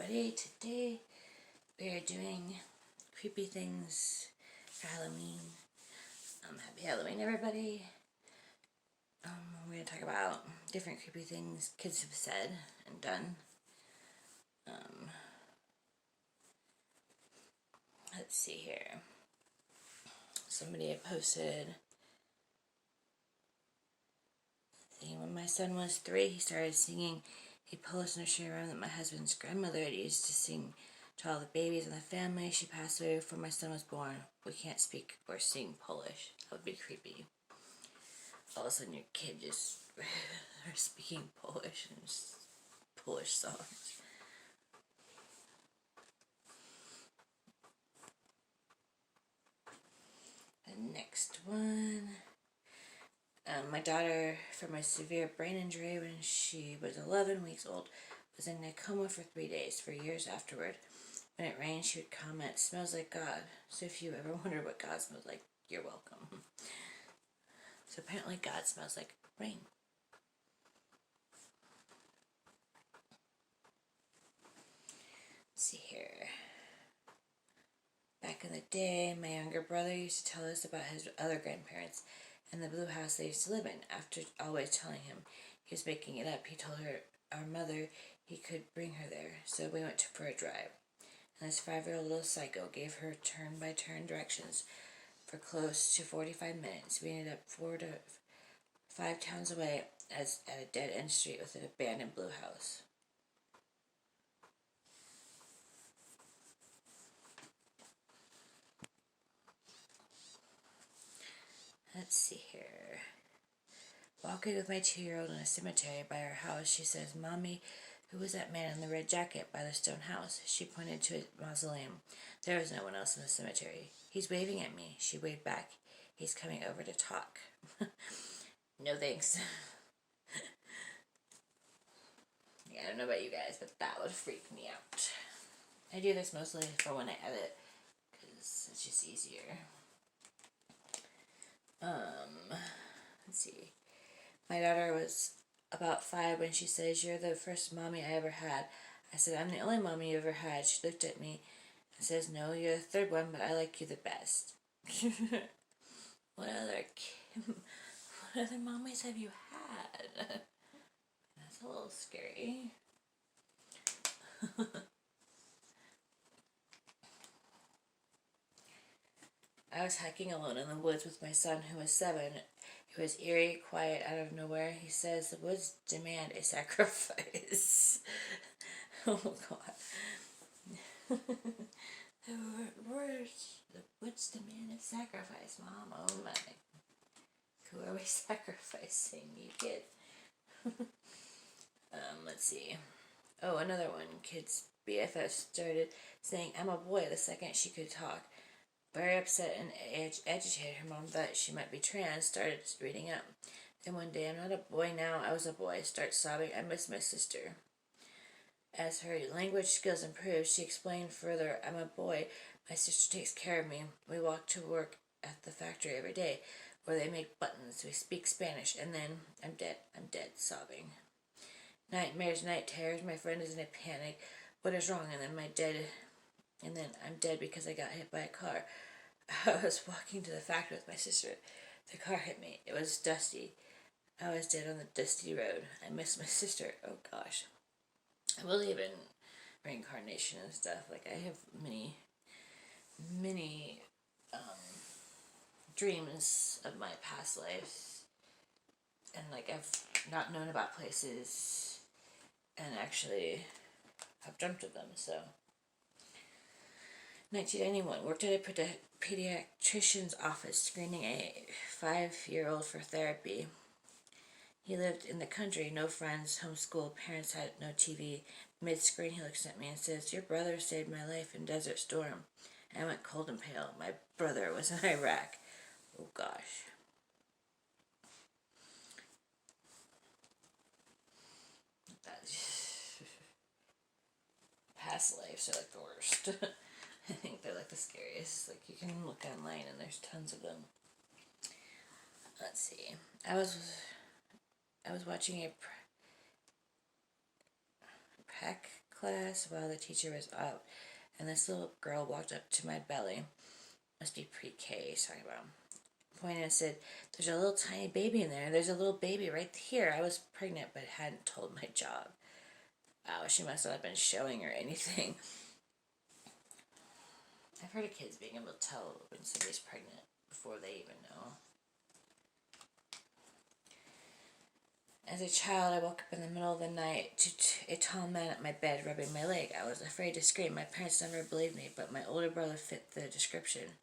everybody. Today we are doing creepy things for Halloween. Happy Halloween, everybody. We're going to talk about different creepy things kids have said and done. Let's see here. Somebody had posted, when my son was 3, he started singing a Polish nursery rhyme that my husband's grandmother had used to sing to all the babies in the family. She passed away before my son was born. We can't speak or sing Polish. That would be creepy. All of a sudden your kid just are speaking Polish and just Polish songs. The next one. My daughter, from a severe brain injury when she was 11 weeks old, was in a coma for 3 days. For years afterward, when it rained, she would comment, "Smells like God." So if you ever wondered what God smells like, you're welcome. So apparently God smells like rain. Let's see here. Back in the day, my younger brother used to tell us about his other grandparents and the blue house they used to live in. After always telling him he was making it up, he told our mother he could bring her there. So we went for a drive. And this 5-year-old little psycho gave her turn-by-turn directions for close to 45 minutes. We ended up 4 to 5 towns away at a dead-end street with an abandoned blue house. Let's see here. Walking with my 2-year-old in a cemetery by our house, she says, "Mommy, who was that man in the red jacket by the stone house?" She pointed to a mausoleum. There was no one else in the cemetery. "He's waving at me." She waved back. "He's coming over to talk." No thanks. Yeah, I don't know about you guys, but that would freak me out. I do this mostly for when I edit, because it's just easier. Let's see. My daughter was about 5 when she says, "You're the first mommy I ever had." I said, "I'm the only mommy you ever had." She looked at me and says, "No, you're the third one, but I like you the best." What other mommies have you had? That's a little scary. I was hiking alone in the woods with my son, who was 7. It was eerie, quiet, out of nowhere. He says, "The woods demand a sacrifice." Oh, God. The woods demand a sacrifice, Mom. Oh, my. Who are we sacrificing? You kid. Let's see. Oh, another one. Kid's BFF started saying, "I'm a boy," the second she could talk. Very upset and agitated, her mom thought she might be trans, started reading up. Then one day, "I'm not a boy now, I was a boy," starts sobbing, "I miss my sister." As her language skills improved, she explained further, "I'm a boy, my sister takes care of me. We walk to work at the factory every day, where they make buttons. We speak Spanish, and then I'm dead, sobbing. Nightmares, night terrors, my friend is in a panic. What is wrong? And then I'm dead because I got hit by a car. I was walking to the factory with my sister. The car hit me. It was dusty. I was dead on the dusty road. I miss my sister." Oh, gosh. I believe in reincarnation and stuff. Like, I have many dreams of my past lives. And, like, I've not known about places and actually have dreamt of them, so. 1991, worked at a pediatrician's office screening a 5-year-old for therapy. He lived in the country, no friends, homeschooled, parents had no TV. Mid-screen, he looks at me and says, "Your brother saved my life in Desert Storm." I went cold and pale. My brother was in Iraq. Oh, gosh. Past lives are like the worst. I think they're like the scariest. Like, you can look online and there's tons of them. Let's see. I was watching a class while the teacher was out, and this little girl walked up to my belly. Must be pre-K, he's talking about. Pointed and said, "There's a little tiny baby in there. There's a little baby right here. I was pregnant but hadn't told my job." Wow, she must not have been showing or anything. I've heard of kids being able to tell when somebody's pregnant before they even know. As a child, I woke up in the middle of the night to a tall man at my bed rubbing my leg. I was afraid to scream. My parents never believed me, but my older brother fit the description.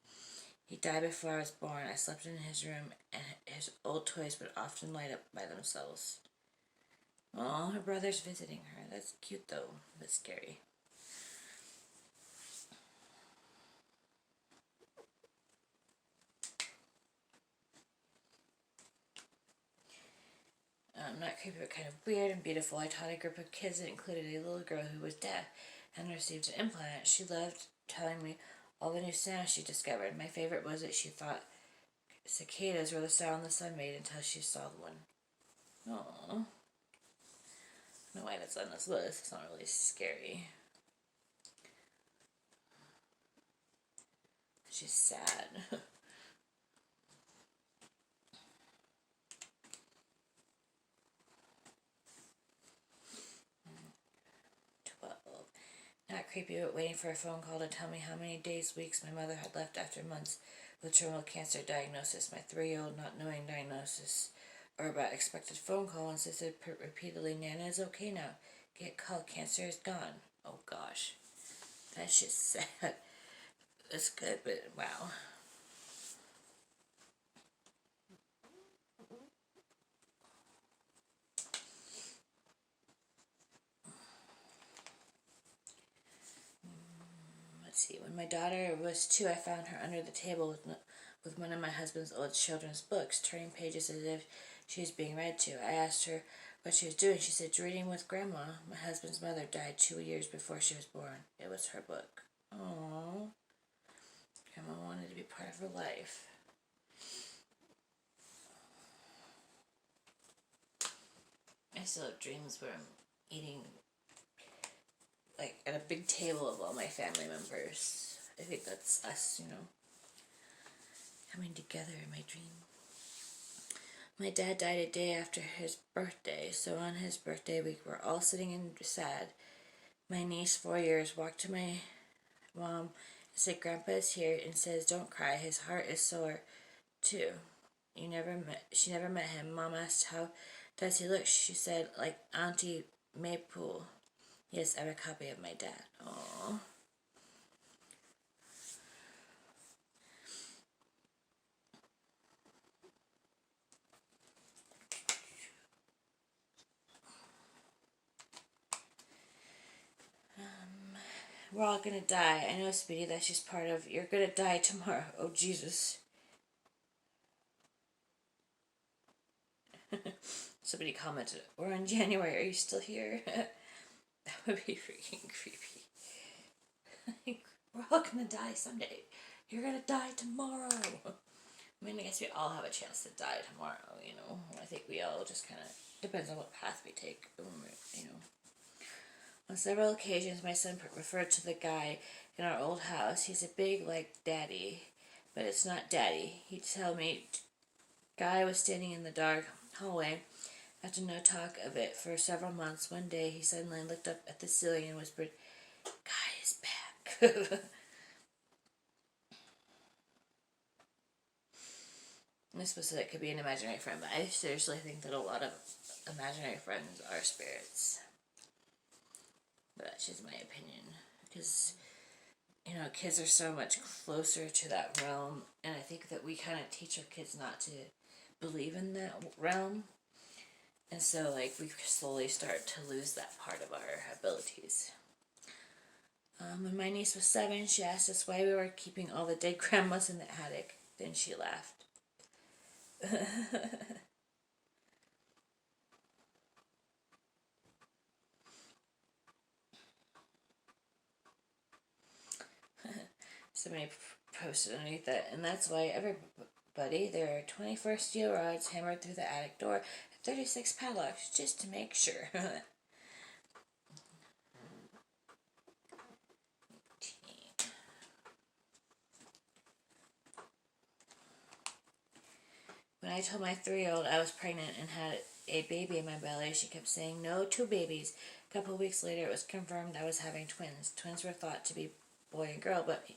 He died before I was born. I slept in his room, and his old toys would often light up by themselves. Oh, her brother's visiting her. That's cute, though, but scary. Not creepy, but kind of weird and beautiful. I taught a group of kids that included a little girl who was deaf and received an implant. She loved telling me all the new sounds she discovered. My favorite was that she thought cicadas were the sound the sun made until she saw one. Aww. I don't know why that's on this list. It's not really scary. She's sad. 12. Not creepy, but waiting for a phone call to tell me how many days, weeks my mother had left after months with terminal cancer diagnosis. My 3-year-old, not knowing diagnosis or about expected phone call, insisted repeatedly, "Nana is okay now. Get called. Cancer is gone." Oh gosh. That's just sad. It's good, but wow. Let's see. When my daughter was 2, I found her under the table with one of my husband's old children's books, turning pages as if she was being read to. I asked her what she was doing. She said, "Reading with Grandma. My husband's mother died 2 years before she was born. It was her book." Aww. Grandma wanted to be part of her life. I still have dreams where I'm eating, like, at a big table of all my family members. I think that's us, coming together in my dream. My dad died a day after his birthday, so on his birthday week we're all sitting and sad. My niece, 4 years, walked to my mom and said, "Grandpa is here," and says, "Don't cry, his heart is sore too." She never met him. Mom asked, "How does he look?" She said, "Like Auntie Maypool." Yes, I have a copy of my dad. Aww. We're all gonna die. I know, Speedy, that's just part of. You're gonna die tomorrow. Oh, Jesus. Somebody commented, "We're in January. Are you still here?" That would be freaking creepy. We're all gonna die someday. You're gonna die tomorrow. I mean, I guess we all have a chance to die tomorrow, I think we all just kind of, depends on what path we take, On several occasions, my son referred to the guy in our old house. He's a big, like, daddy, but it's not daddy. He'd tell me, guy was standing in the dark hallway. After no talk of it for several months, one day he suddenly looked up at the ceiling and whispered, "Guy is back." This was so it could be an imaginary friend, but I seriously think that a lot of imaginary friends are spirits. But that's just my opinion. Because, kids are so much closer to that realm, and I think that we kind of teach our kids not to believe in that realm. And so, like, we slowly start to lose that part of our abilities. When my niece was 7, she asked us why we were keeping all the dead grandmas in the attic. Then she laughed. Somebody posted underneath that, and that's why everybody, there are 24 steel rods hammered through the attic door and 36 padlocks just to make sure. I told my 3-year-old I was pregnant and had a baby in my belly, she kept saying, "No, 2 babies." A couple of weeks later, it was confirmed I was having twins. Twins were thought to be boy and girl, but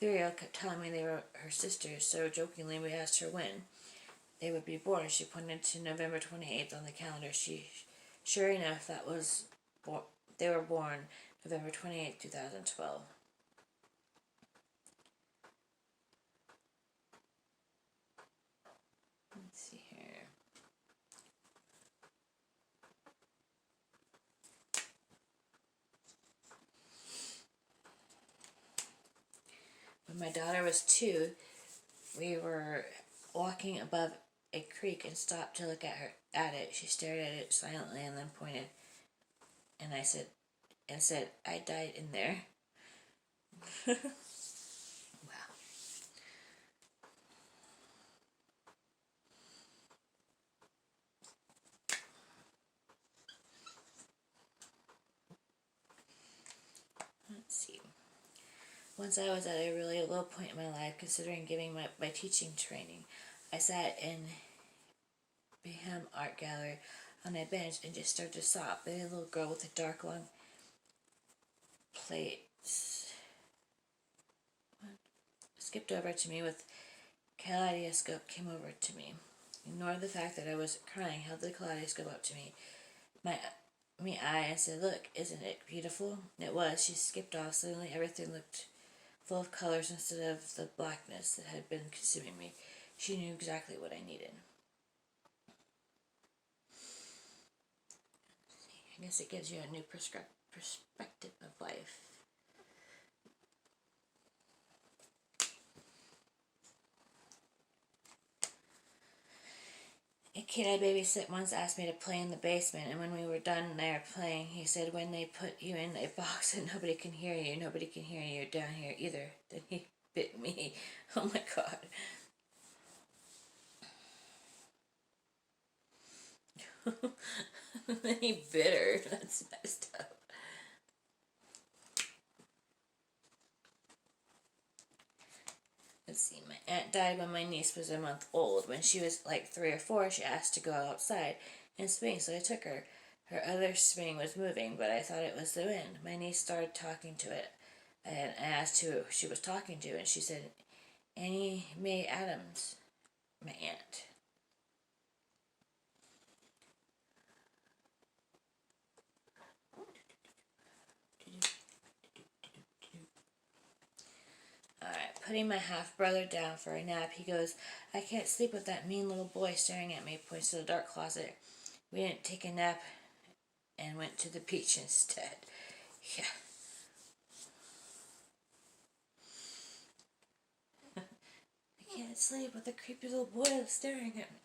3-year-old kept telling me they were her sisters, so jokingly we asked her when they would be born. She pointed to November 28th on the calendar. Sure enough, they were born November 28th, 2012. Let's see here. When my daughter was 2, we were walking above a creek and stopped to look at it. She stared at it silently and then pointed, and I said, "I died in there." Wow. Let's see. Once I was at a really low point in my life, considering giving my teaching training. I sat in Beham Art Gallery on a bench and just started to sob. Then a little girl with a dark long plait skipped over to me with kaleidoscope, came over to me. Ignored the fact that I was crying, held the kaleidoscope up to my eye and said, "Look, isn't it beautiful?" It was. She skipped off. Suddenly everything looked full of colors instead of the blackness that had been consuming me. She knew exactly what I needed. I guess it gives you a new perspective of life. A kid I babysit once asked me to play in the basement, and when we were done there playing, he said, "When they put you in a box and nobody can hear you down here either." Then he bit me. Oh my god. Then he bit her. That's messed up. Let's see, my aunt died when my niece was a month old. When she was like 3 or 4, she asked to go outside and swing, so I took her. Her other swing was moving, but I thought it was the wind. My niece started talking to it, and I asked who she was talking to, and she said, "Annie Mae Adams, my aunt." Alright, putting my half-brother down for a nap, he goes, "I can't sleep with that mean little boy staring at me," points to the dark closet. We didn't take a nap and went to the beach instead. Yeah. I can't sleep with a creepy little boy staring at me.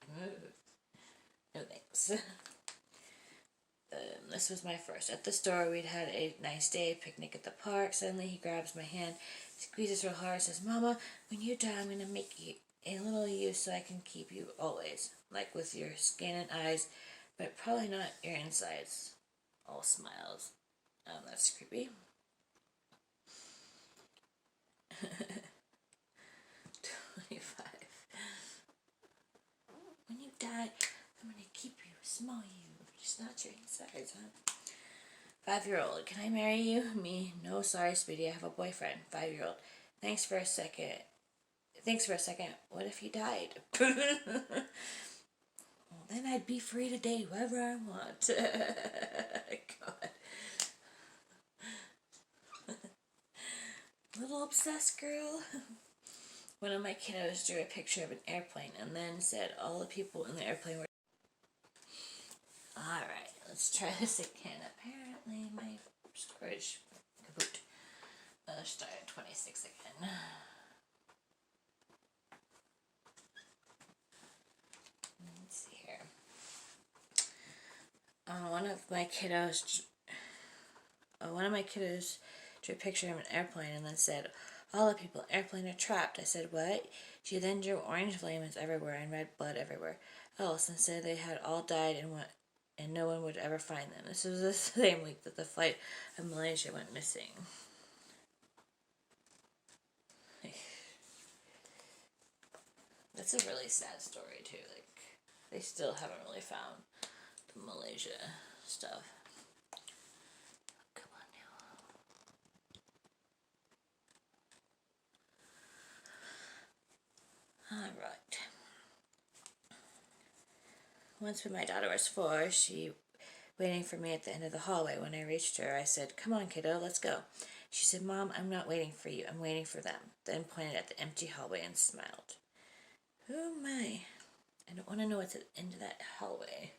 No thanks. This was my first. At the store, we'd had a nice day, picnic at the park. Suddenly, he grabs my hand, squeezes real hard, says, "Mama, when you die, I'm going to make you a little you so I can keep you always. Like with your skin and eyes, but probably not your insides." All smiles. That's creepy. 25. When you die, I'm going to keep you a small you, just not your insides, huh? 5-year-old, "Can I marry you?" Me, "No, sorry, sweetie, I have a boyfriend." 5-year-old, Thanks for a second. What if he died?" Well, then I'd be free to date whoever I want. God. Little obsessed girl. One of my kiddos drew a picture of an airplane and then said all the people in the airplane were... Alright, let's try this again. Apparently my storage kaboot. Let's start at 26 again. Let's see here. One of my kiddos drew a picture of an airplane and then said, "All the people in the airplane are trapped." I said, "What?" She then drew orange flames everywhere and red blood everywhere else and said they had all died and no one would ever find them. This was the same week that the flight of Malaysia went missing. That's a really sad story too. Like, they still haven't really found the Malaysia stuff. Come on now. All right. Once when my daughter was 4, she waiting for me at the end of the hallway. When I reached her, I said, "Come on, kiddo, let's go." She said, "Mom, I'm not waiting for you. I'm waiting for them." Then pointed at the empty hallway and smiled. Oh my. I don't want to know what's at the end of that hallway.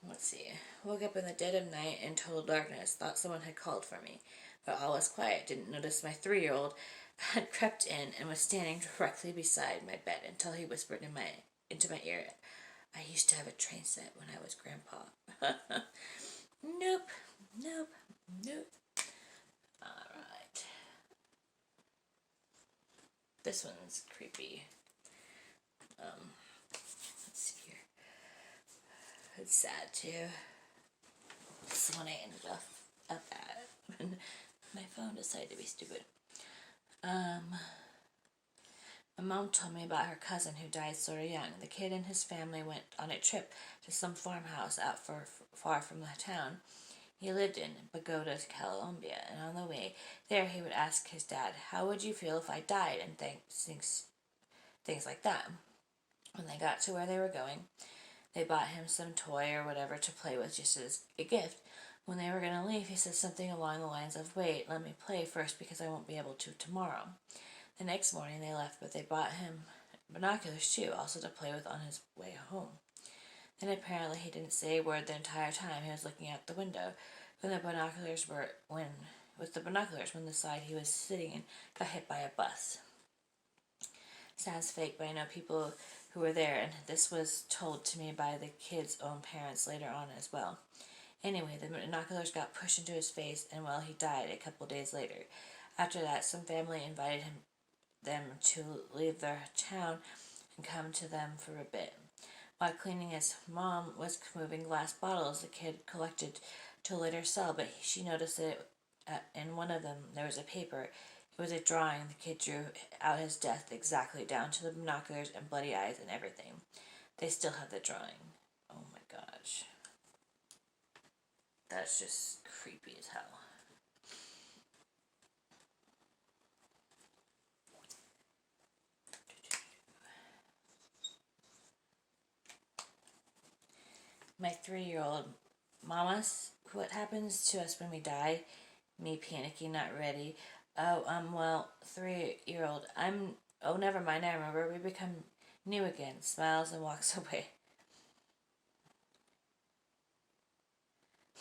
Let's see. Woke up in the dead of night in total darkness. Thought someone had called for me. But all was quiet. Didn't notice my 3-year-old had crept in and was standing directly beside my bed until he whispered into my ear, "I used to have a train set when I was Grandpa." Nope. Nope. Nope. Alright. This one's creepy. Let's see here. It's sad too. This is the one I ended up at when my phone decided to be stupid. My mom told me about her cousin who died sort of young. The kid and his family went on a trip to some farmhouse out far from the town he lived in, Bogota, Colombia, and on the way there he would ask his dad, "How would you feel if I died?" and things like that. When they got to where they were going, they bought him some toy or whatever to play with just as a gift. When they were going to leave, he said something along the lines of, "Wait, let me play first because I won't be able to tomorrow." The next morning they left, but they bought him binoculars too, also to play with on his way home. Then apparently he didn't say a word the entire time he was looking out the window. When the binoculars when the side he was sitting in got hit by a bus. Sounds fake, but I know people who were there, and this was told to me by the kid's own parents later on as well. Anyway, the binoculars got pushed into his face, and well, he died a couple days later. After that, some family invited them to leave their town and come to them for a bit. While cleaning, his mom was moving glass bottles the kid collected to later sell, but she noticed that in one of them there was a paper. It was a drawing the kid drew out his death exactly down to the binoculars and bloody eyes and everything. They still have the drawing. Oh my gosh. That's just creepy as hell. My 3-year-old, "Mamas, what happens to us when we die?" Me panicking, not ready. "Oh, well, 3-year-old, oh, never mind, I remember. We become new again," smiles and walks away.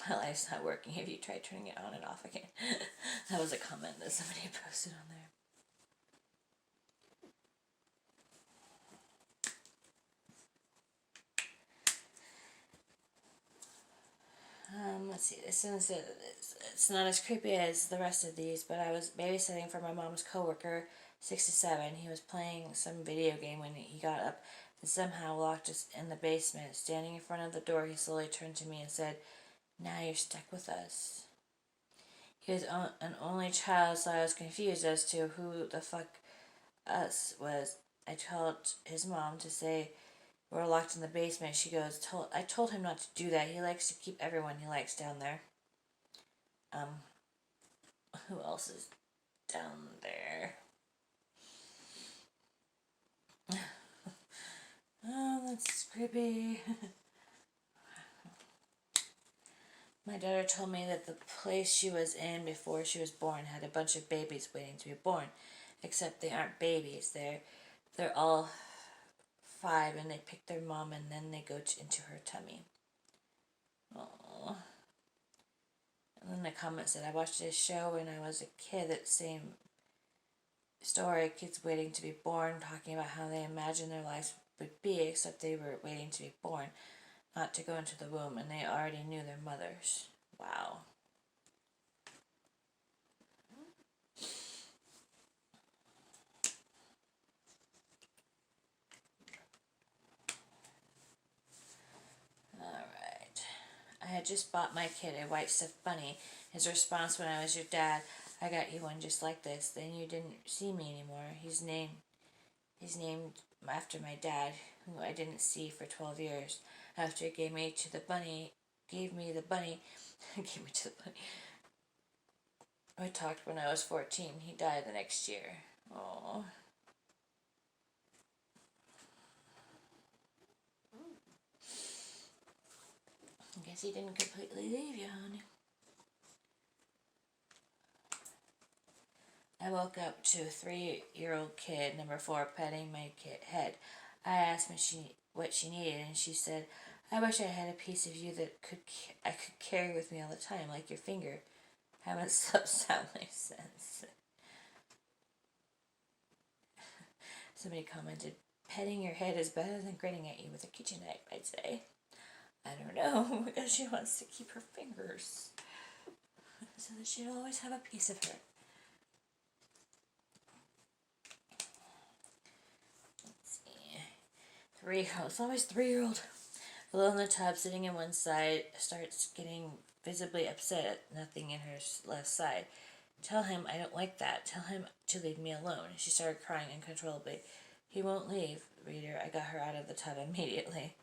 "My life's not working. Have you tried turning it on and off again?" That was a comment that somebody posted on there. Let's see, it's not as creepy as the rest of these, but I was babysitting for my mom's coworker, 67. He was playing some video game when he got up and somehow locked us in the basement. Standing in front of the door, he slowly turned to me and said, "Now you're stuck with us." He was an only child, so I was confused as to who the fuck us was. I told his mom to say we're locked in the basement. She goes, "I told him not to do that. He likes to keep everyone he likes down there." Who else is down there? Oh, that's creepy. My daughter told me that the place she was in before she was born had a bunch of babies waiting to be born. Except they aren't babies. They're all 5 and they pick their mom and then they go into her tummy. Aww. And then the comment said, "I watched this show when I was a kid, that same story, kids waiting to be born, talking about how they imagined their lives would be, except they were waiting to be born, not to go into the womb, and they already knew their mothers." Wow. Alright. I had just bought my kid a white stuffed bunny. His response when I was your dad, I got you one just like this. Then you didn't see me anymore. He's named after my dad, who I didn't see for 12 years. After he gave me to the bunny, gave me the bunny, gave me to the bunny. We talked when I was 14. He died the next year. Oh. I guess he didn't completely leave you, honey. I woke up to a 3-year-old kid, number 4, petting my head. I asked what she needed, and she said, I wish I had a piece of you that I could carry with me all the time, like your finger. Haven't slept soundly since. Somebody commented, petting your head is better than grinning at you with a kitchen knife, I'd say. I don't know, because she wants to keep her fingers so that she'll always have a piece of her. Let's see. 3-year-old. It's always 3-year-old. Below in the tub, sitting in one side, starts getting visibly upset at nothing in her left side. Tell him I don't like that. Tell him to leave me alone. She started crying uncontrollably. He won't leave, reader. I got her out of the tub immediately.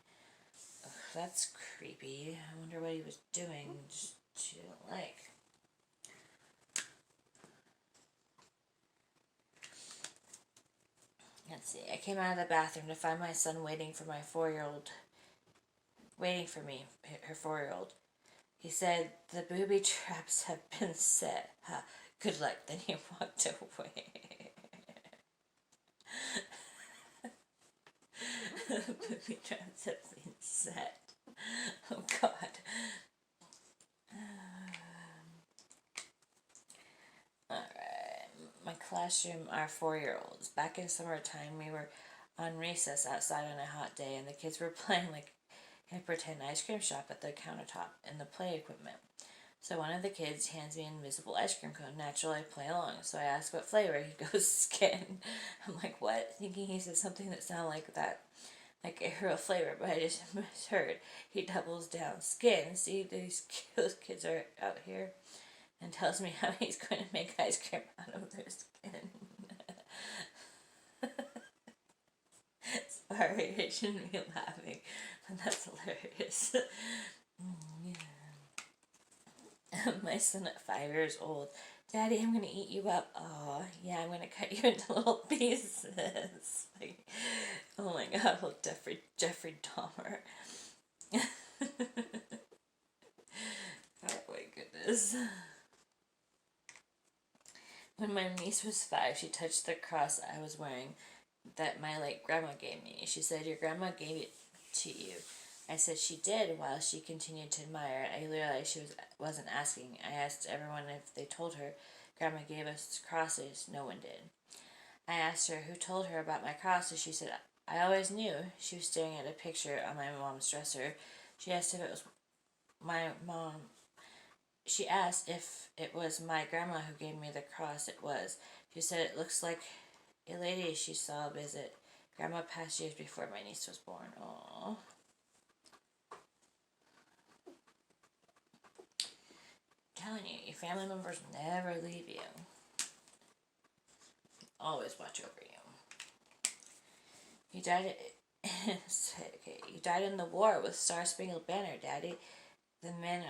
Ugh, that's creepy. I wonder what he was doing. She didn't like. Let's see. I came out of the bathroom to find my son waiting for my 4-year-old. Waiting for me, her 4-year-old. He said, the booby traps have been set. Ha, good luck. Then he walked away. The booby traps have been set. Oh, God. Alright. My classroom are 4-year-olds. Back in summertime, we were on recess outside on a hot day, and the kids were playing like a pretend ice cream shop at the countertop in the play equipment. So one of the kids hands me an invisible ice cream cone. Naturally, I play along. So I ask what flavor. He goes, skin. I'm like, what? Thinking he said something that sounded like that. Like a real flavor, but I just misheard. He doubles down. Skin. See, those kids are out here. And tells me how he's going to make ice cream out of their skin. Sorry, I shouldn't be laughing. But that's hilarious. Yeah. My son at 5 years old. Daddy, I'm going to eat you up. Oh, yeah, I'm going to cut you into little pieces. Like, oh my God, little Jeffrey Dahmer. Oh my goodness. When my niece was 5, she touched the cross I was wearing that my late grandma gave me. She said, your grandma gave it to you. I said she did, while she continued to admire it. I realized she wasn't asking. I asked everyone if they told her grandma gave us crosses. No one did. I asked her who told her about my crosses. She said, I always knew. She was staring at a picture on my mom's dresser. She asked if it was my mom. She asked if it was my grandma who gave me the cross. It was. She said it looks like a lady she saw visit. Grandma passed years before my niece was born. Aww. I'm telling you, your family members never leave you. Always watch over you. You died. Okay, you died in the war with Star Spangled Banner, Daddy. The men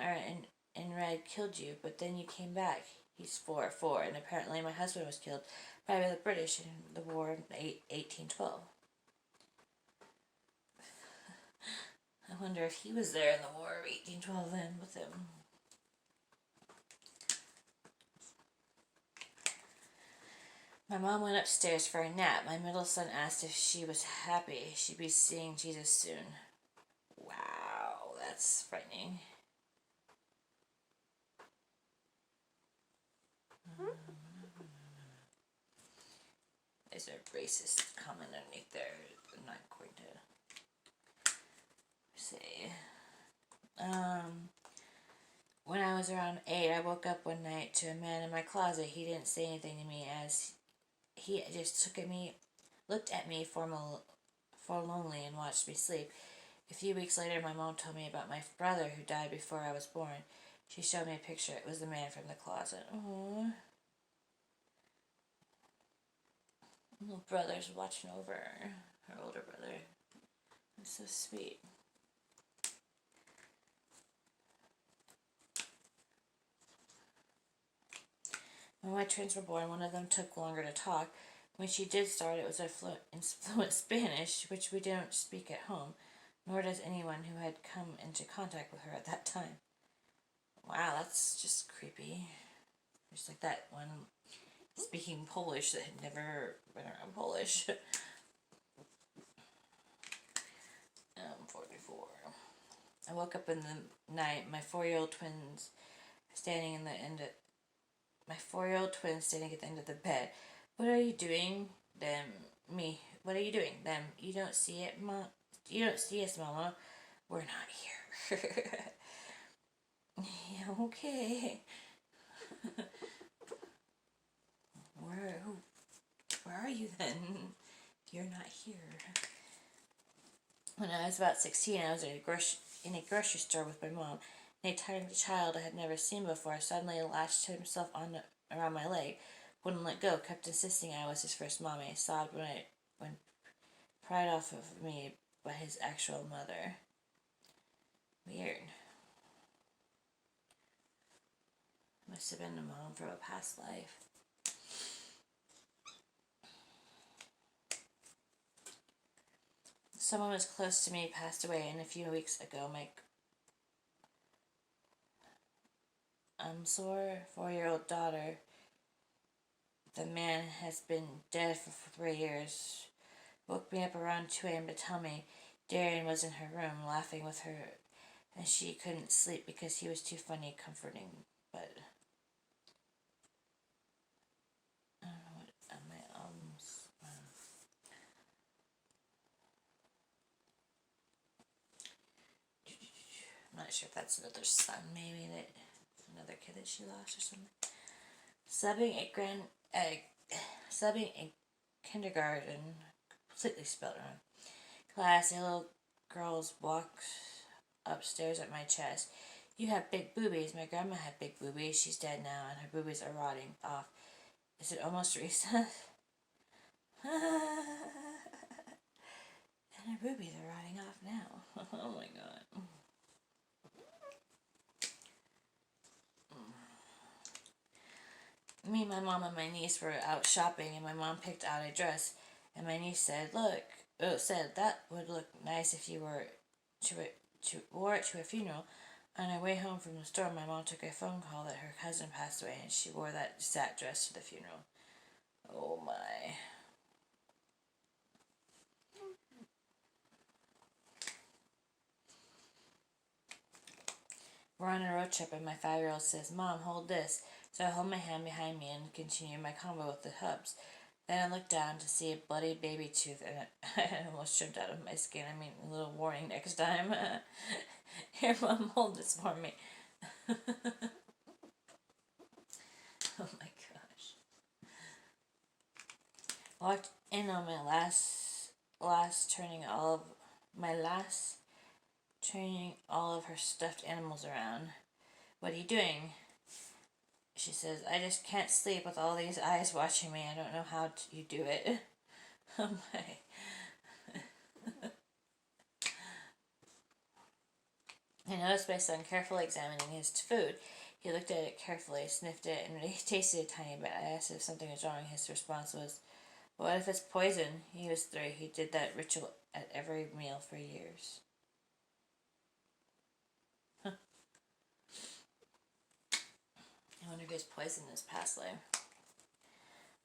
in red killed you, but then you came back. He's 4, and apparently my husband was killed by the British in the war in 1812. I wonder if he was there in the war of 1812 then with him. My mom went upstairs for a nap. My middle son asked if she was happy she'd be seeing Jesus soon. Wow, that's frightening. There's a racist comment underneath there. I'm not going to say. When I was around 8, I woke up one night to a man in my closet. He didn't say anything to me as he just looked at me forlornly and watched me sleep. A few weeks later, my mom told me about my brother who died before I was born. She showed me a picture. It was the man from the closet. Aww. Little brother's watching over her older brother. It's so sweet. When my twins were born, one of them took longer to talk. When she did start, it was in fluent Spanish, which we don't speak at home, nor does anyone who had come into contact with her at that time. Wow, that's just creepy. Just like that one speaking Polish that had never been around Polish. 44. I woke up in the night, my 4-year-old twins standing in the end of, my 4-year-old twin standing at the end of the bed. What are you doing? Them. Me. What are you doing? Them. You don't see it, Mom? You don't see us, Mama. We're not here. Yeah, okay. Where are you then? You're not here. When I was about 16, I was in a grocery store with my mom, and a tiny child I had never seen before suddenly latched himself around my leg, wouldn't let go, kept insisting I was his first mommy, sobbed when pried off of me by his actual mother. Weird. Must have been a mom from a past life. Someone was close to me passed away, and a few weeks ago, my sore 4-year-old daughter, the man has been dead for 3 years, woke me up around 2 a.m. to tell me Darian was in her room laughing with her, and she couldn't sleep because he was too funny comforting, but I don't know what my I'm not sure if that's another son, maybe that another kid that she lost or something. Subbing a kindergarten, completely spelled wrong. Class, a little girl's walked upstairs at my chest. You have big boobies. My grandma had big boobies. She's dead now, and her boobies are rotting off. Is it almost recess? And her boobies are rotting off now. Oh my god. Me, my mom, and my niece were out shopping, and my mom picked out a dress, and my niece said, that would look nice if you wore it to a funeral. On our way home from the store, my mom took a phone call that her cousin passed away, and she wore that dress to the funeral. Oh my. We're on a road trip, and my 5-year-old says, Mom, hold this. So I hold my hand behind me and continue my combo with the hubs. Then I look down to see a bloody baby tooth, and it almost jumped out of my skin. I mean, a little warning next time. Here, Mom, hold this for me. Oh my gosh. Walked in on my last turning all of her stuffed animals around. What are you doing? She says, I just can't sleep with all these eyes watching me. I don't know how you do it. Oh my. I noticed my son carefully examining his food. He looked at it carefully, sniffed it, and he tasted a tiny bit. I asked if something was wrong. His response was, what if it's poison? He was 3. He did that ritual at every meal for years. Huh. I wonder if it's poison in his past life.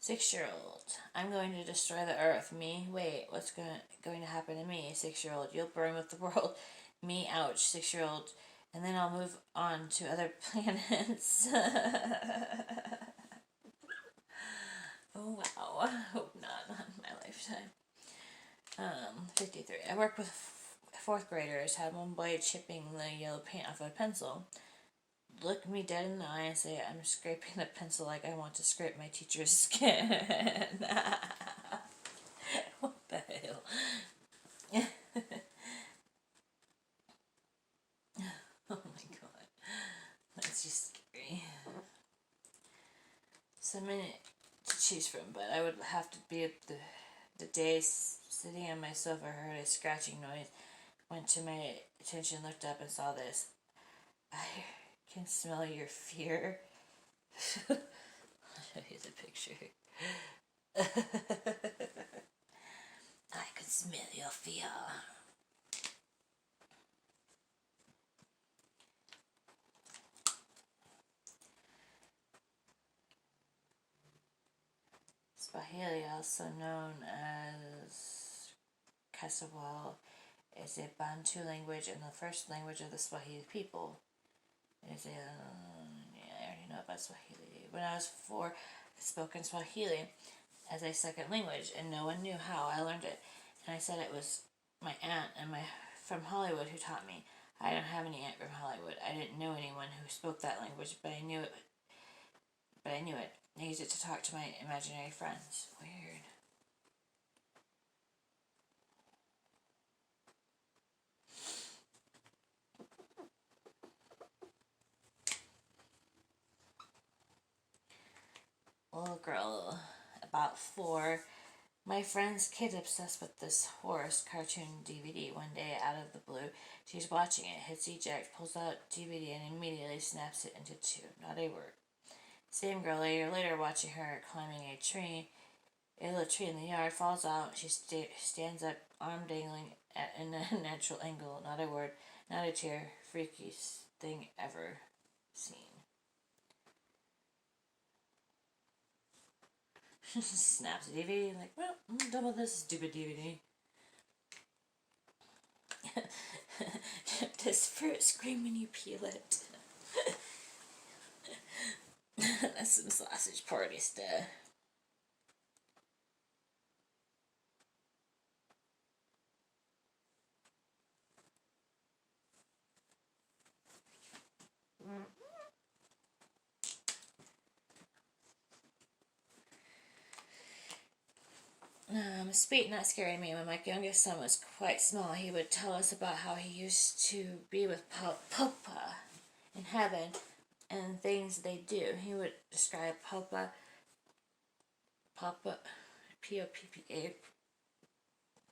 6-year-old. I'm going to destroy the earth. Me? Wait, what's going to happen to me? 6-year-old. You'll burn with the world. Me? Ouch. 6-year-old. And then I'll move on to other planets. Oh wow. Hope not on my lifetime. 53. I work with 4th graders. Had one boy chipping the yellow paint off a pencil. Look me dead in the eye and say, I'm scraping the pencil like I want to scrape my teacher's skin. What the hell? she's from, but I would have to be at the day sitting on my sofa, heard a scratching noise, went to my attention, looked up, and saw this. I can smell your fear. I'll show you the picture. I can smell your fear. Swahili, also known as Kasawal, is a Bantu language and the first language of the Swahili people. It is I already know about Swahili. When I was 4, I spoke in Swahili as a second language, and no one knew how I learned it. And I said it was my aunt from Hollywood who taught me. I don't have any aunt from Hollywood. I didn't know anyone who spoke that language, but I knew it. I used it to talk to my imaginary friends. Weird. Little girl, about 4. My friend's kid obsessed with this horse cartoon DVD. One day, out of the blue, she's watching it, hits eject, pulls out DVD, and immediately snaps it into 2. Not a word. Same girl later watching her climbing a little tree in the yard, falls out. She stands up, arm dangling at an unnatural angle. Not a word, not a tear. Freakiest thing ever seen. Snaps the DVD, like, well, I'm done with this stupid DVD. Does fruit scream when you peel it? That's some sausage party stuff. Sweet, not scary me. When my youngest son was quite small, he would tell us about how he used to be with Papa in heaven and things they do. He would describe Papa, Poppa,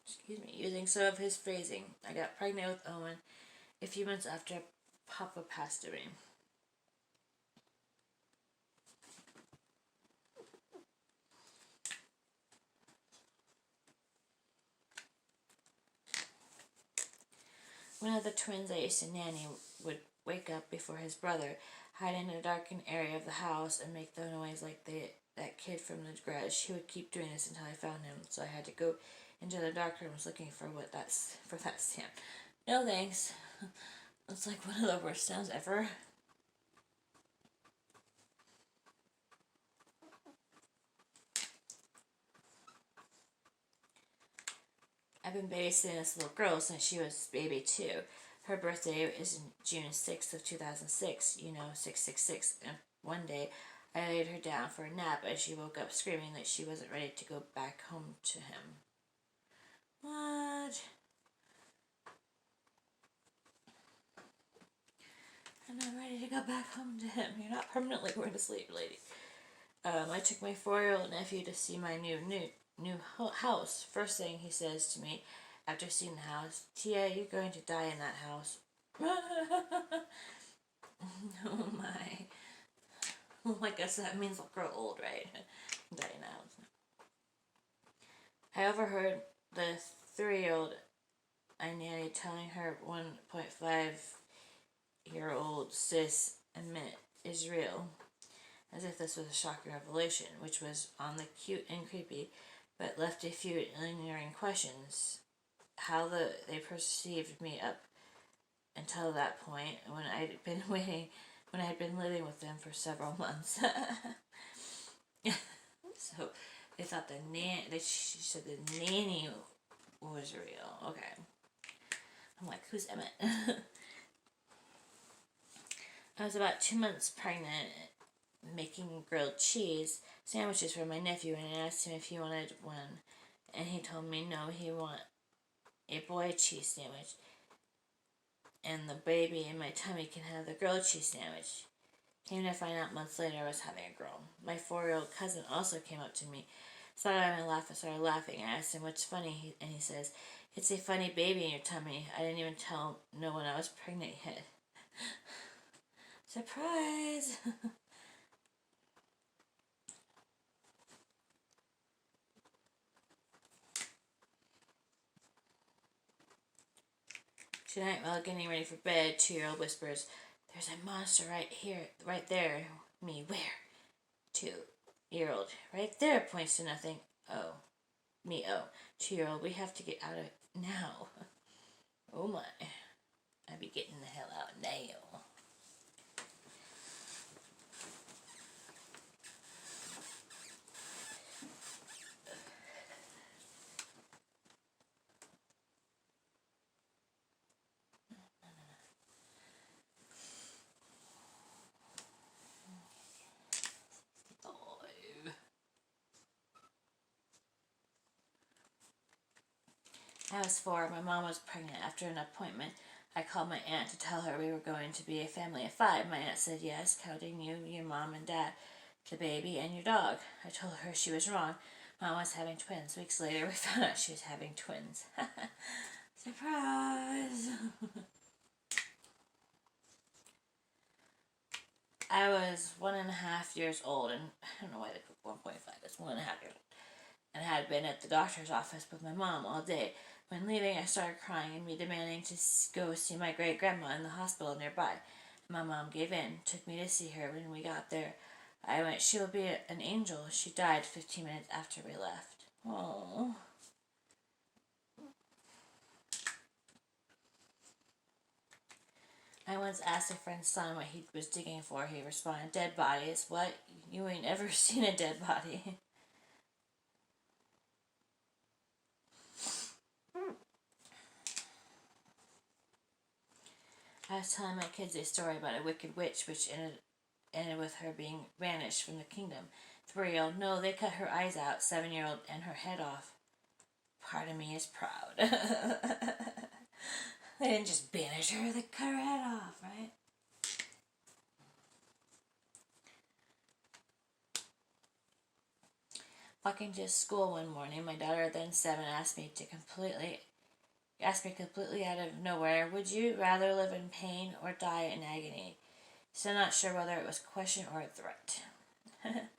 excuse me, using some of his phrasing. I got pregnant with Owen a few months after Papa passed away. One of the twins I used to nanny would wake up before his brother, hide in a darkened area of the house, and make the noise like that kid from the garage. He would keep doing this until I found him, so I had to go into the dark rooms looking for that sound. No thanks. It's like one of the worst sounds ever. I've been babysitting this little girl since she was baby 2. Her birthday is June 6th of 2006, 666. And one day, I laid her down for a nap as she woke up screaming that she wasn't ready to go back home to him. What? I'm not ready to go back home to him. You're not permanently going to sleep, lady. I took my 4-year-old nephew to see my new house. First thing he says to me after seeing the house, Tia, you're going to die in that house. Oh my. Well, I guess that means I'll grow old, right? Die in that house. I overheard the 3-year-old I nanny telling her 1.5-year-old sis Amit is real, as if this was a shocking revelation, which was on the cute and creepy, but left a few lingering questions. How they perceived me up until that point, when I had been living with them for several months. So they thought she said the nanny was real. Okay. I'm like, who's Emmett? I was about 2 months pregnant, making grilled cheese sandwiches for my nephew, and I asked him if he wanted one, and he told me no, he wanted a boy cheese sandwich, and the baby in my tummy can have the grilled cheese sandwich. Came to find out months later I was having a girl. My 4-year-old cousin also came up to me, saw that I might laugh, and started laughing. I asked him what's funny, and he says, "It's a funny baby in your tummy. I didn't even tell no one I was pregnant yet." Surprise! Tonight, while getting ready for bed, 2-year-old whispers, "There's a monster right here, right there." Me, where? 2-year-old, right there, points to nothing. Oh. Me, oh. 2-year-old, we have to get out of it now. Oh my. I'd be getting the hell out now. I was 4. My mom was pregnant. After an appointment, I called my aunt to tell her we were going to be a family of 5. My aunt said yes, counting you, your mom and dad, the baby, and your dog. I told her she was wrong. Mom was having twins. Weeks later, we found out she was having twins. Surprise! I was 1.5 years old, and I don't know why they put 1.5. It's 1.5 years old, and had been at the doctor's office with my mom all day. When leaving, I started crying and me demanding to go see my great grandma in the hospital nearby. My mom gave in, took me to see her. When we got there, I went, "She'll be an angel." She died 15 minutes after we left. Oh. I once asked a friend's son what he was digging for. He responded, "Dead bodies." What? You ain't ever seen a dead body. I was telling my kids a story about a wicked witch which ended with her being banished from the kingdom. 3-year-old, "No, they cut her eyes out." 7-year-old, "And her head off." Part of me is proud. They didn't just banish her, they cut her head off, right? Walking to school one morning, my daughter, then 7, asked me completely out of nowhere, "Would you rather live in pain or die in agony?" Still not sure whether it was a question or a threat. I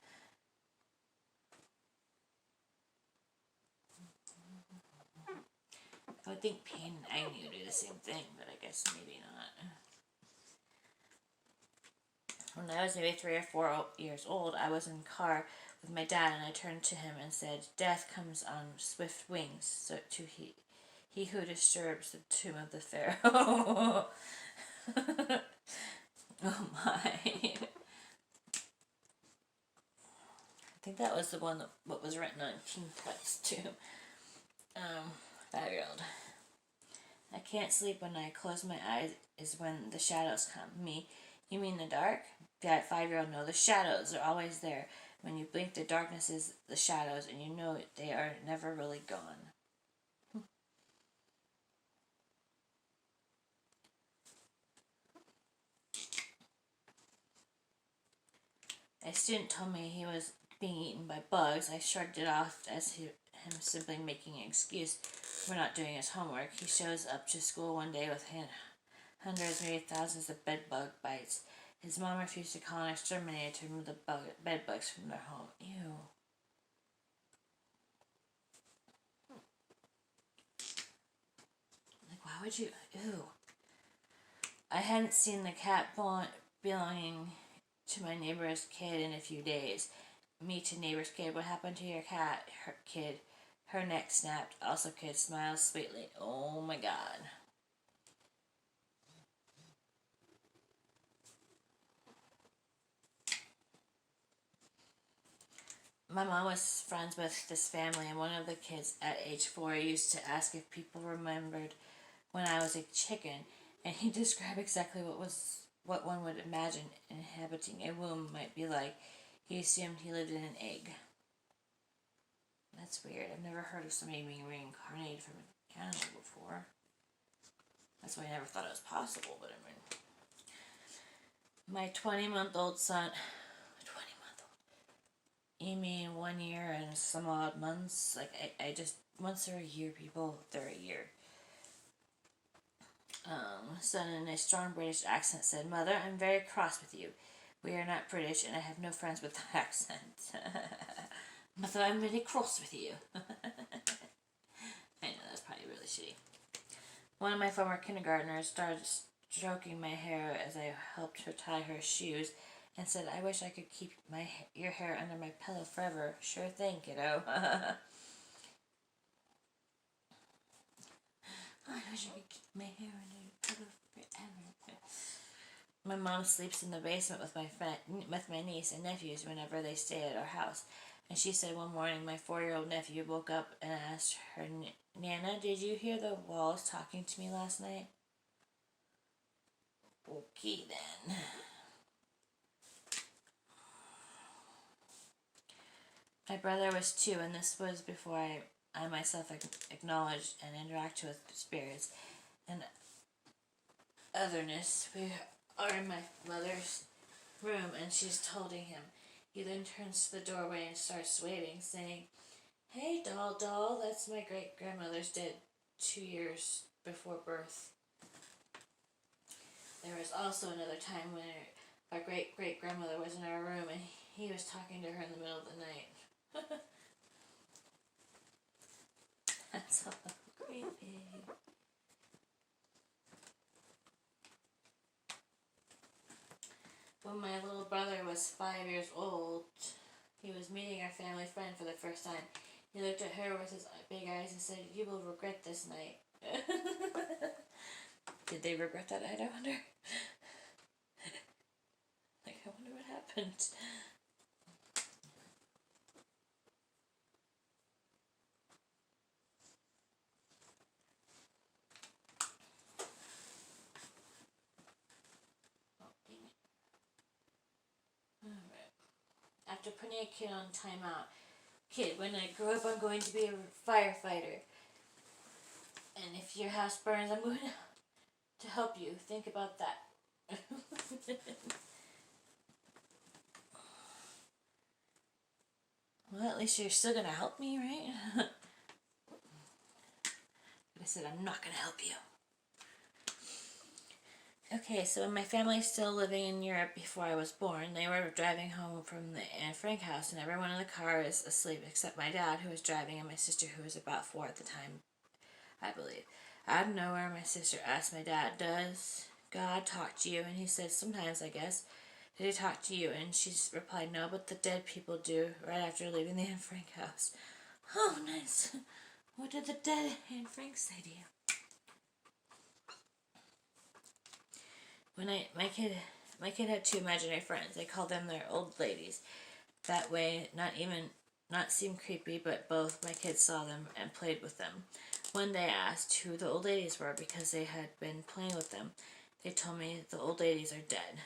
would think pain and agony would do the same thing, but I guess maybe not. When I was maybe 3 or 4 years old, I was in the car with my dad, and I turned to him and said, "Death comes on swift wings, so to he who disturbs the tomb of the Pharaoh." Oh my. I think that was the one that what was written on King Tut's tomb. 5-year-old. "I can't sleep when I close my eyes is when the shadows come." Me, "You mean the dark?" Dad, 5-year-old, "No, the shadows are always there. When you blink, the darkness is the shadows, and you know they are never really gone." A student told me he was being eaten by bugs. I shrugged it off as him simply making an excuse for not doing his homework. He shows up to school one day with hundreds, maybe thousands of bed bug bites. His mom refused to call an exterminator to remove the bed bugs from their home. Ew. Like, why would you? Ew. I hadn't seen the cat belonging to my neighbor's kid in a few days. Me to neighbor's kid, "What happened to your cat?" Her kid, her neck snapped. Also kid, smiles sweetly. Oh my god. My mom was friends with this family, and one of the kids at age 4 used to ask if people remembered when I was a chicken, and he described exactly what one would imagine inhabiting a womb might be like. He assumed he lived in an egg. That's weird. I've never heard of somebody being reincarnated from an animal before. That's why I never thought it was possible, but I mean. My 20-month-old son, 20-month-old, you mean 1 year and some odd months? Like, I just, once they're a year, people, they're a year. Son in a strong British accent said, Mother, I'm very cross with you. We are not British and I have no friends with that accent. Mother, I'm really cross with you. I know, that's probably really shitty. One of my former kindergartners started stroking my hair as I helped her tie her shoes and said, I wish I could keep your hair under my pillow forever. Sure thing, kiddo. I wish I could keep my hair under your pillow forever. My mom sleeps in the basement with my niece and nephews whenever they stay at our house. And she said one morning my 4-year-old nephew woke up and asked her, Nana, did you hear the walls talking to me last night? Okay then. My brother was 2, and this was before I myself acknowledged and interacted with spirits and otherness. We are in my mother's room, and she's holding him. He then turns to the doorway and starts waving, saying, Hey, doll, that's my great-grandmother's dead 2 years before birth. There was also another time when our great-great-grandmother was in our room, and he was talking to her in the middle of the night. That's so creepy. When my little brother was 5 years old, he was meeting our family friend for the first time. He looked at her with his big eyes and said, You will regret this night. Did they regret that night, I wonder? Like, I wonder what happened. Oh, dang it. Alright. After putting a kid on timeout, Kid, when I grow up, I'm going to be a firefighter. And if your house burns, I'm going to help you. Think about that. Well, at least you're still going to help me, right? I said, I'm not going to help you. Okay, so my family's still living in Europe before I was born. They were driving home from the Anne Frank house, and everyone in the car is asleep except my dad, who was driving, and my sister, who was about 4 at the time, I believe. Out of nowhere, my sister asked my dad, Does God talk to you? And he said, Sometimes, I guess. Did he talk to you? And she replied, No, but the dead people do, right after leaving the Anne Frank house. Oh, nice. What did the dead Anne Frank say to you? When my kid had 2 imaginary friends. They called them their old ladies. That way, not seem creepy, but both my kids saw them and played with them. One day I asked who the old ladies were because they had been playing with them. They told me the old ladies are dead.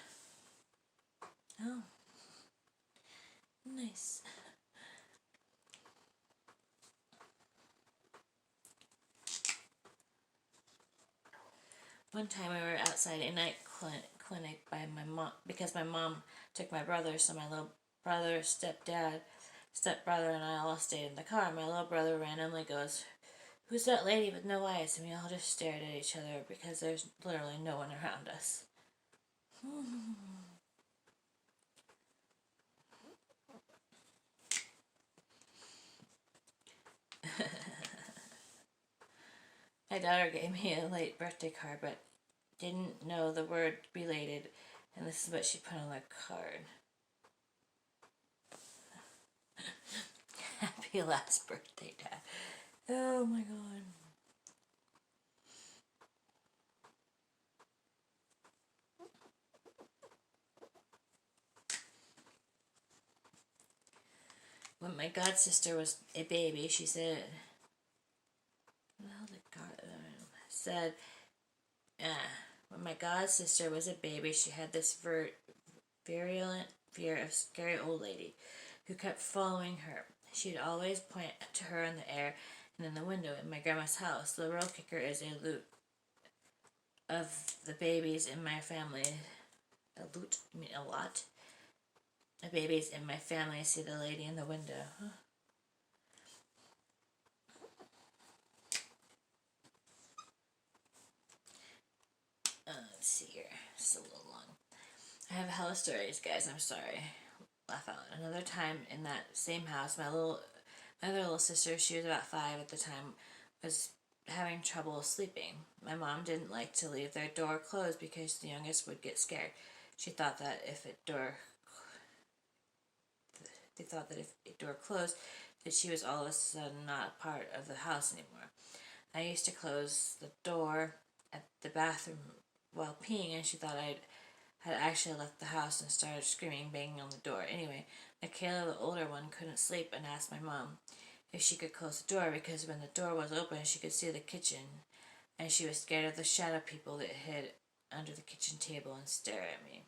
Oh, nice. One time we were outside a night clinic by my mom because my mom took my brother, so my little brother, stepbrother, and I all stayed in the car. My little brother randomly goes, Who's that lady with no eyes? And we all just stared at each other because there's literally no one around us. My daughter gave me a late birthday card, but didn't know the word belated, and this is what she put on the card. Happy last birthday, Dad. Oh my god. When my god sister was a baby, she said, when my god sister was a baby, she had this virulent fear of scary old lady who kept following her. She'd always point to her in the air and in the window in my grandma's house. The real kicker is a loot of the babies in my family A loot? You mean a lot? The babies in my family see the lady in the window. Huh. Let's see here. It's a little long. I have hella stories, guys. I'm sorry. Laugh out. Another time in that same house, my other little sister, she was about 5 at the time, was having trouble sleeping. My mom didn't like to leave their door closed because the youngest would get scared. She thought that if a door they thought that if a door closed, that she was all of a sudden not a part of the house anymore. I used to close the door at the bathroom while peeing, and she thought I had actually left the house and started screaming, banging on the door. Anyway, Michaela, the older one, couldn't sleep and asked my mom if she could close the door because when the door was open, she could see the kitchen, and she was scared of the shadow people that hid under the kitchen table and stare at me.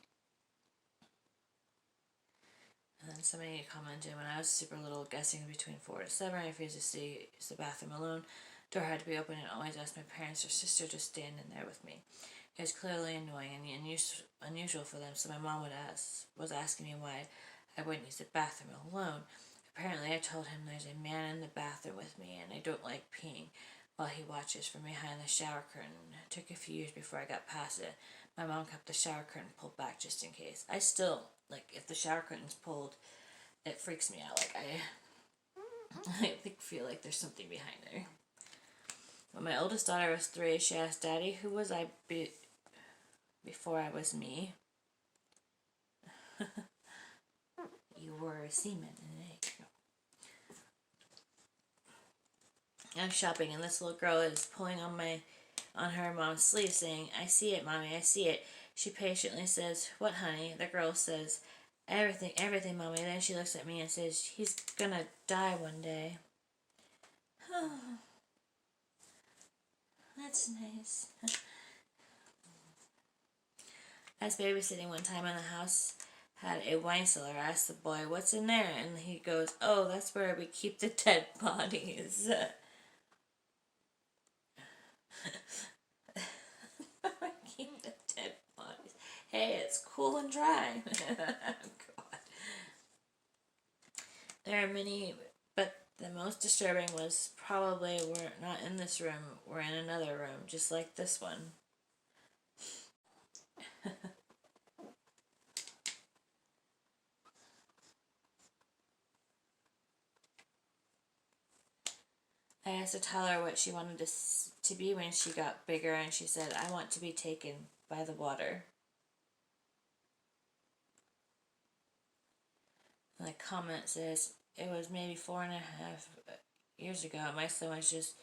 And then somebody commented, when I was super little, guessing between 4 to 7, I refused to use the bathroom alone. Door had to be open and always asked my parents or sister to stand in there with me. It was clearly annoying and unusual for them, so my mom was asking me why I wouldn't use the bathroom alone. Apparently, I told him there's a man in the bathroom with me and I don't like peeing while he watches from behind the shower curtain. It took a few years before I got past it. My mom kept the shower curtain pulled back just in case. I still, like, if the shower curtain's pulled, it freaks me out. Like, I feel like there's something behind there. When my oldest daughter was 3, she asked, Daddy, who was I before I was me? You were a semen in an egg. I'm shopping and this little girl is pulling on her mom's sleeve saying, I see it, Mommy, I see it. She patiently says, what, honey? The girl says, everything, Mommy. Then she looks at me and says, he's gonna die one day. That's nice. I was babysitting one time in the house had a wine cellar. I asked the boy, what's in there? And he goes, oh, that's where we keep the dead bodies. Keep the dead bodies. Hey, it's cool and dry. God. There are many, but the most disturbing was probably we're not in this room, we're in another room, just like this one. I asked to tell her what she wanted to be when she got bigger, and she said, I want to be taken by the water. And the comment says, it was maybe 4.5 years ago. My son was just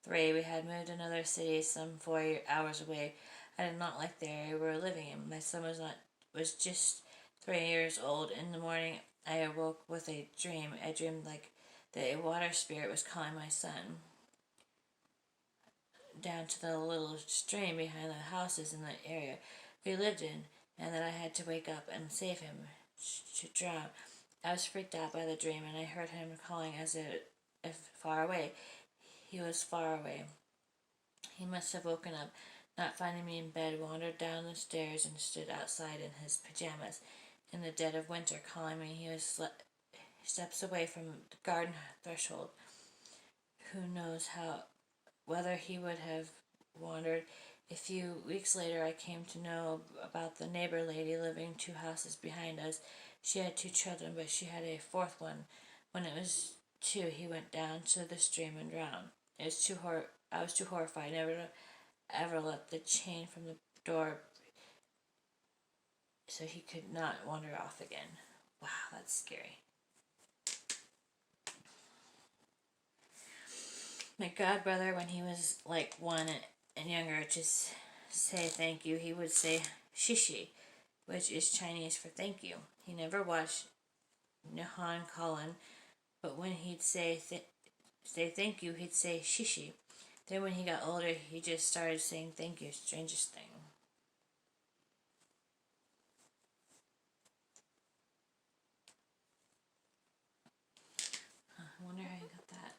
3. We had moved to another city some 4 hours away. I did not like the area we were living in. My son was just 3 years old. In the morning, I awoke with a dream. I dreamed like that a water spirit was calling my son down to the little stream behind the houses in the area we lived in, and that I had to wake up and save him to drown. I was freaked out by the dream, and I heard him calling as if far away. He was far away. He must have woken up, not finding me in bed, wandered down the stairs and stood outside in his pajamas in the dead of winter, calling me. He was steps away from the garden threshold. Who knows whether he would have wandered. A few weeks later, I came to know about the neighbor lady living 2 houses behind us. She had 2 children, but she had a 4th one. When it was 2, he went down to the stream and drowned. I was too horrified never to ever let the chain from the door so he could not wander off again. Wow, that's scary. My god brother, when he was like 1 and younger, to say thank you, he would say shishi, which is Chinese for thank you. He never watched Nihon Colin, but when he'd say thank you, he'd say shishi. Then when he got older, he just started saying thank you. Strangest thing. I wonder how you got that.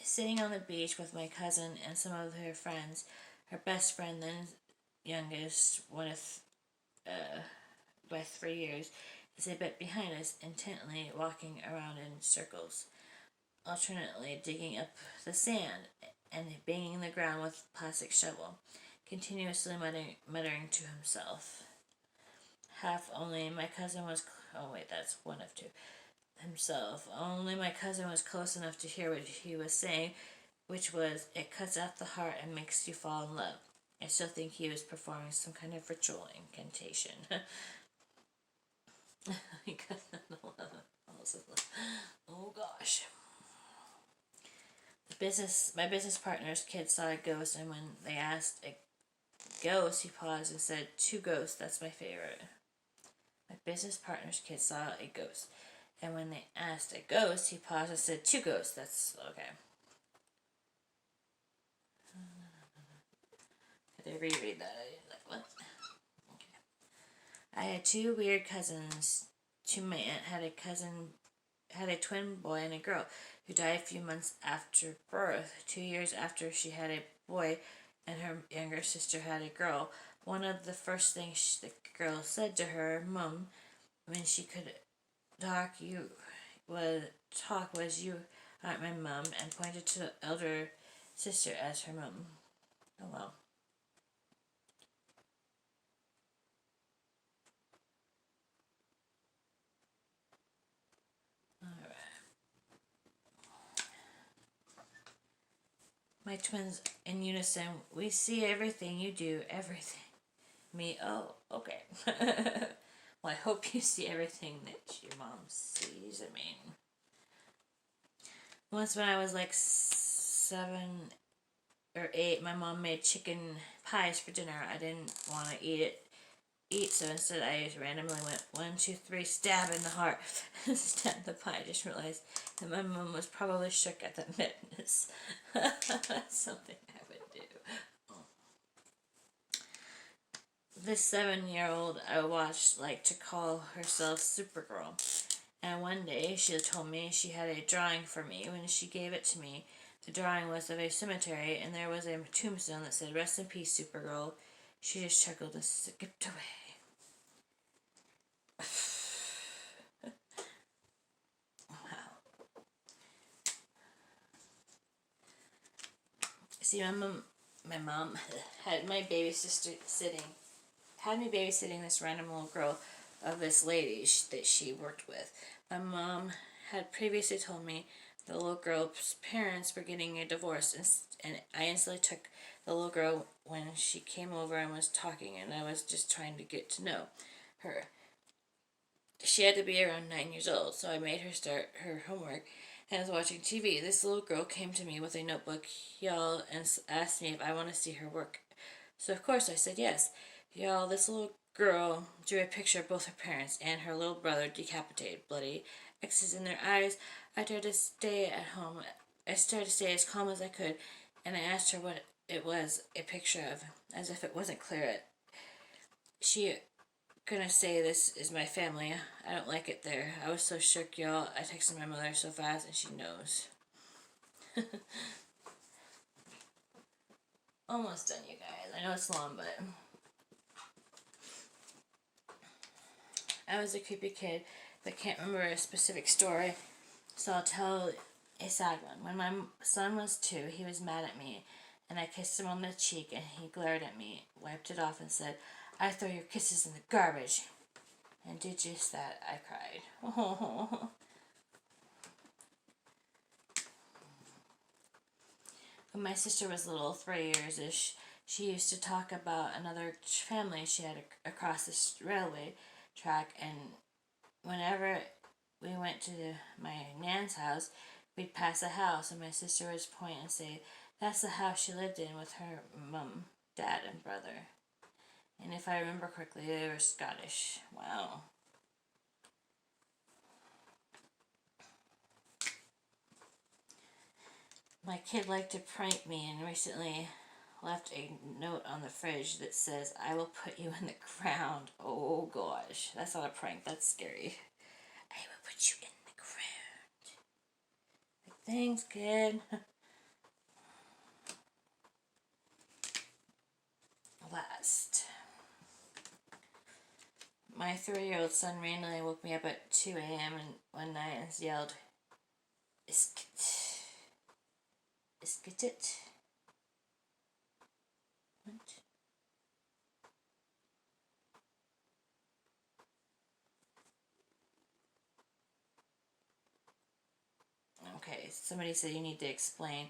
Sitting on the beach with my cousin and some of her friends, her best friend then youngest, by 3 years, is a bit behind us, intently walking around in circles, alternately digging up the sand and banging the ground with a plastic shovel, continuously muttering to himself. Half only my cousin was. Oh, wait, that's one of two. Himself. Only my cousin was close enough to hear what he was saying, which was, "It cuts out the heart and makes you fall in love." I still think he was performing some kind of ritual incantation. Oh gosh. My business partner's kid saw a ghost, and when they asked a ghost, he paused and said, "Two ghosts, that's my favorite." My business partner's kid saw a ghost, and when they asked a ghost, he paused and said, "Two ghosts, that's okay." Could I reread that? I didn't like what? Okay. I had two weird cousins. My aunt had a twin boy and a girl who died a few months after birth. 2 years after she had a boy, and her younger sister had a girl. One of the first things the girl said to her mom when she could talk, was "You aren't my mom," and pointed to the elder sister as her mom. Oh well. Alright. My twins in unison. "We see everything you do, everything." Me, "Oh, okay." Well, I hope you see everything that your mom sees. I mean, once when I was like 7 or 8, my mom made chicken pies for dinner. I didn't want to eat, so instead I just randomly went 1, 2, 3, stab in the heart, stabbed the pie. I just realized that my mom was probably shook at the madness. That's something I would do. This 7-year-old I watched like to call herself Supergirl, and one day she told me she had a drawing for me. When she gave it to me, the drawing was of a cemetery, and there was a tombstone that said, "Rest in peace, Supergirl." She just chuckled and skipped away. Wow. See, my mom had my baby sister had me babysitting this random little girl of this lady that she worked with. My mom had previously told me the little girl's parents were getting a divorce, and I instantly took the little girl when she came over and was talking, and I was just trying to get to know her. She had to be around 9 years old, so I made her start her homework and was watching TV. This little girl came to me with a notebook, y'all, and asked me if I want to see her work. So of course I said yes. Y'all, this little girl drew a picture of both her parents and her little brother decapitated, bloody, X's in their eyes. I tried to stay at home. I started to stay as calm as I could, and I asked her what it was a picture of, as if it wasn't clear. She gonna say this is my family. I don't like it there. I was so shook, y'all. I texted my mother so fast, and she knows. Almost done, you guys. I know it's long, but I was a creepy kid, but can't remember a specific story, so I'll tell a sad one. When my son was 2, he was mad at me, and I kissed him on the cheek, and he glared at me, wiped it off, and said, "I throw your kisses in the garbage." And did just that. I cried. Oh. When my sister was little, 3 years-ish, she used to talk about another family she had across the railway track, and whenever we went to my nan's house, we'd pass a house, and my sister would point and say, "That's the house she lived in with her mum, dad, and brother." And if I remember correctly, they were Scottish. Wow. My kid liked to prank me, and recently left a note on the fridge that says, "I will put you in the ground." Oh gosh, that's not a prank, that's scary. "I will put you in the ground." Like, thanks, kid. last. My 3-year-old son randomly woke me up at 2 a.m. and one night and yelled, "Iskit. Iskitit." What? Okay, somebody said you need to explain.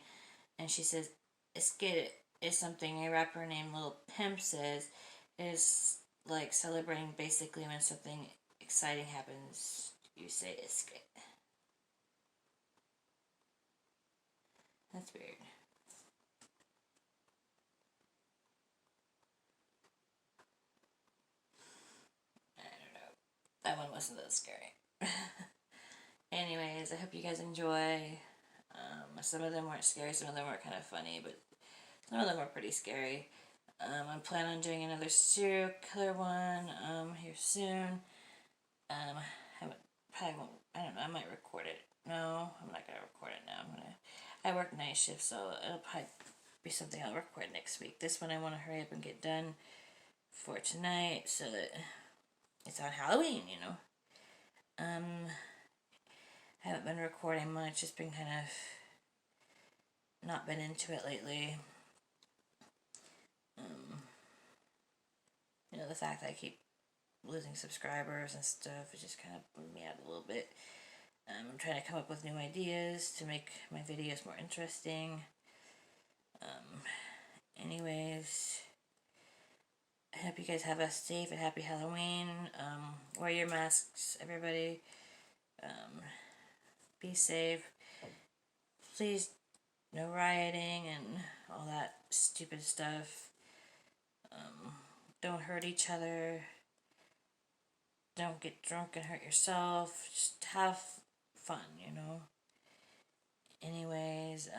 And she says, "Iskit is something a rapper named Lil Pimp says is like celebrating basically when something exciting happens. You say Iskit." That's weird. I don't know. That one wasn't that scary. Anyways, I hope you guys enjoy. Some of them weren't scary, some of them were kind of funny, but some of them were pretty scary. I'm planning on doing another serial killer one here soon. Haven't probably won't. I don't know. I might record it. No, I'm not gonna record it now. I work night shift, so it'll probably be something I'll record next week. This one I want to hurry up and get done for tonight, so that it's on Halloween. I haven't been recording much. Just been kind of not been into it lately. The fact that I keep losing subscribers and stuff, it just kind of blew me out a little bit. I'm trying to come up with new ideas to make my videos more interesting. Anyways, I hope you guys have a safe and happy Halloween. Wear your masks, everybody. Be safe. Please, no rioting and all that stupid stuff. Don't hurt each other. Don't get drunk and hurt yourself. Just have fun, Anyways,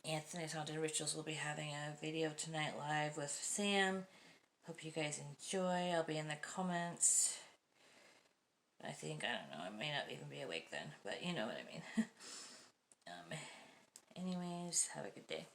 Anthony's Haunted Rituals will be having a video tonight live with Sam. Hope you guys enjoy. I'll be in the comments. I don't know, I may not even be awake then, but you know what I mean. Anyways, have a good day.